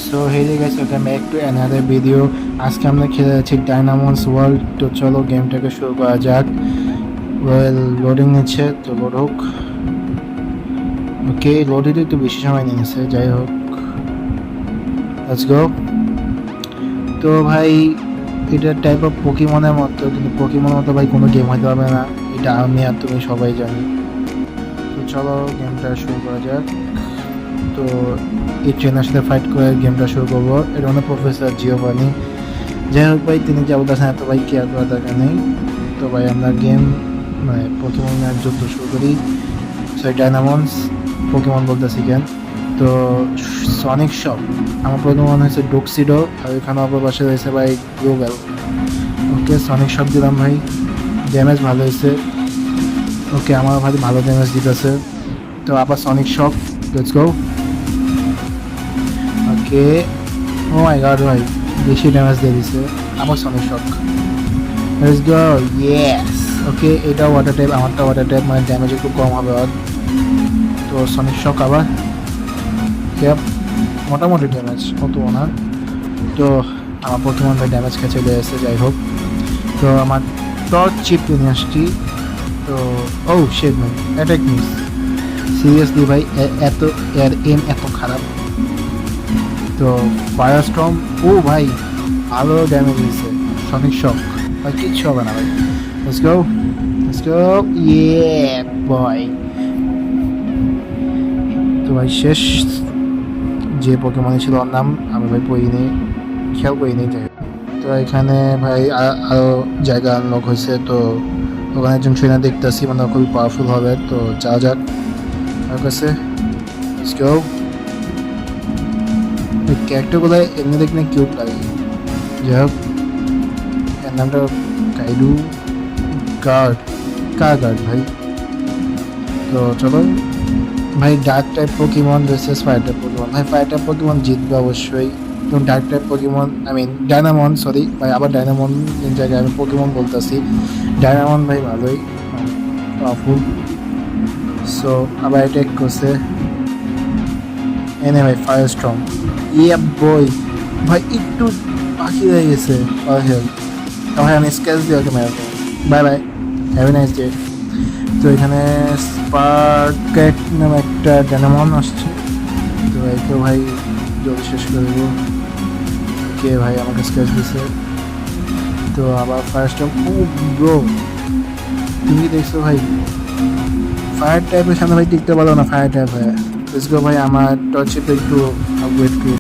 So হেরে গেছে, welcome back to another video. আজকে আমরা খেলে যাচ্ছি ডায়নামন্ডস ওয়ার্ল্ড। তো চলো গেমটাকে শুরু করা যাক। ওয়েল লোডিং নিচ্ছে, তো লোড হোক। ওকে, লোড দিতে একটু বেশি সময় নিয়েছে, যাই হোক লেটস গো। তো ভাই এটা টাইপ অফ পকিমনের মতো, কিন্তু পকিমনের মতো ভাই কোনো গেম হতে পারবে না, এটা আমি আর তুমি সবাই জানি। তো চলো গেমটা শুরু করা যাক। তো এই ট্রেনার সাথে ফাইট করে গেমটা শুরু করবো। এটা মানে প্রফেসর জিওভানি। যাই হোক ভাই, তিনি যা বলতেছেন এত ভাই কেয়ার করার দরকার নেই। তো ভাই আমরা গেম মানে পকিমনের যুদ্ধ শুরু করি। সরি ডায়নামন্ডস, পকিমন বলতেছি কেন। তো সনিক শপ, আমার পকিমন হয়েছে ডুক্সিডো, আর এখানে অপর পাশে রয়েছে ভাই গ্লোবাল। ওকে সনিক শপ দিলাম ভাই, ড্যামেজ ভালো হয়েছে। ওকে আমার ভাই ভালো ড্যামেজ দিতেছে। তো আবার sonic shop, let's go. Okay oh my god ভাই বেশি ড্যামেজ দিয়ে দিছে। আমার sonic shock, let's go, yes. Okay এটা ওয়াটার টাইপ, আমারটা ওয়াটার টাইপ, মানে ড্যামেজ একটু কম হবে আর। তো সনিক শক আবার ক্যাপ, মোটামুটি ড্যামেজ অত না। তো আমার প্রথমে ভাই ড্যামেজ খেয়ে চলে এসেছে, যাই হোক। তো আমার টর্চ চিপ নিয়ে আসছি। তো oh shade man attack miss, seriously ভাই এত এর এম এত খারাপ। তো ফায়ার স্টর্ম, ও ভাই ভালো ড্যামেজ দিয়েছে। সনিক শক ভাই কিচ্ছু হবে না ভাই, লেটস গো লেটস গো, ইয়ে বয়। তো ভাই শেষ যে পকেমন ছিল ওর নাম আমি ভাই পড়িনি, খেয়াল করিনি, যাই হোক। তো এখানে ভাই আরও জায়গা আনলক হয়েছে। তো ওখানে একজন ট্রেনার দেখতেছি, মানে খুবই পাওয়ারফুল হবে। তো যাওয়া যাক আমার কাছে, লেটস গো। এই ক্যারেক্টারগুলো এমনি দেখলে কিউট লাগে, যাই হোক। এর নামটা কাইডু গার্ড, কার গার্ড ভাই। তো চলো ভাই, dark type Pokemon versus fire type Pokemon. ভাই ফায়ার টাইপ পকিমন জিতবে অবশ্যই, এবং dark type Pokemon I mean Dynamon, sorry ভাই আবার ডায়নামন জায়গায় আমি পকিমন বলতেছি। ডায়নামন ভাই ভালোই পাওয়ারফুল। সো আবার অ্যাটাক করছে, এনে ভাই ফায়ার স্ট্রং, ইয়ে বই। ভাই একটু বাকি রয়ে গেছে পাওয়ার হেলথ, ভাই আমি স্কেচ দিয়ে ওকে মেরে দেবো। Bye bye, have a nice day. তো এখানে স্পার্কেট নামে একটা ড্যানামন আসছে। তো একে ভাই জলদি শেষ করে দেবো। কে ভাই আমাকে স্কেচ দিছে। তো আবার ফায়ার স্টর্ম, ও ব্রো তুমি দেখছো ভাই ফায়ার টাইপের সামনে ভাই টিকতে পারো না, ফায়ার টাইপ হয়। লেটস গো ভাই, আমার টর্চে একটু আপগ্রেড করি।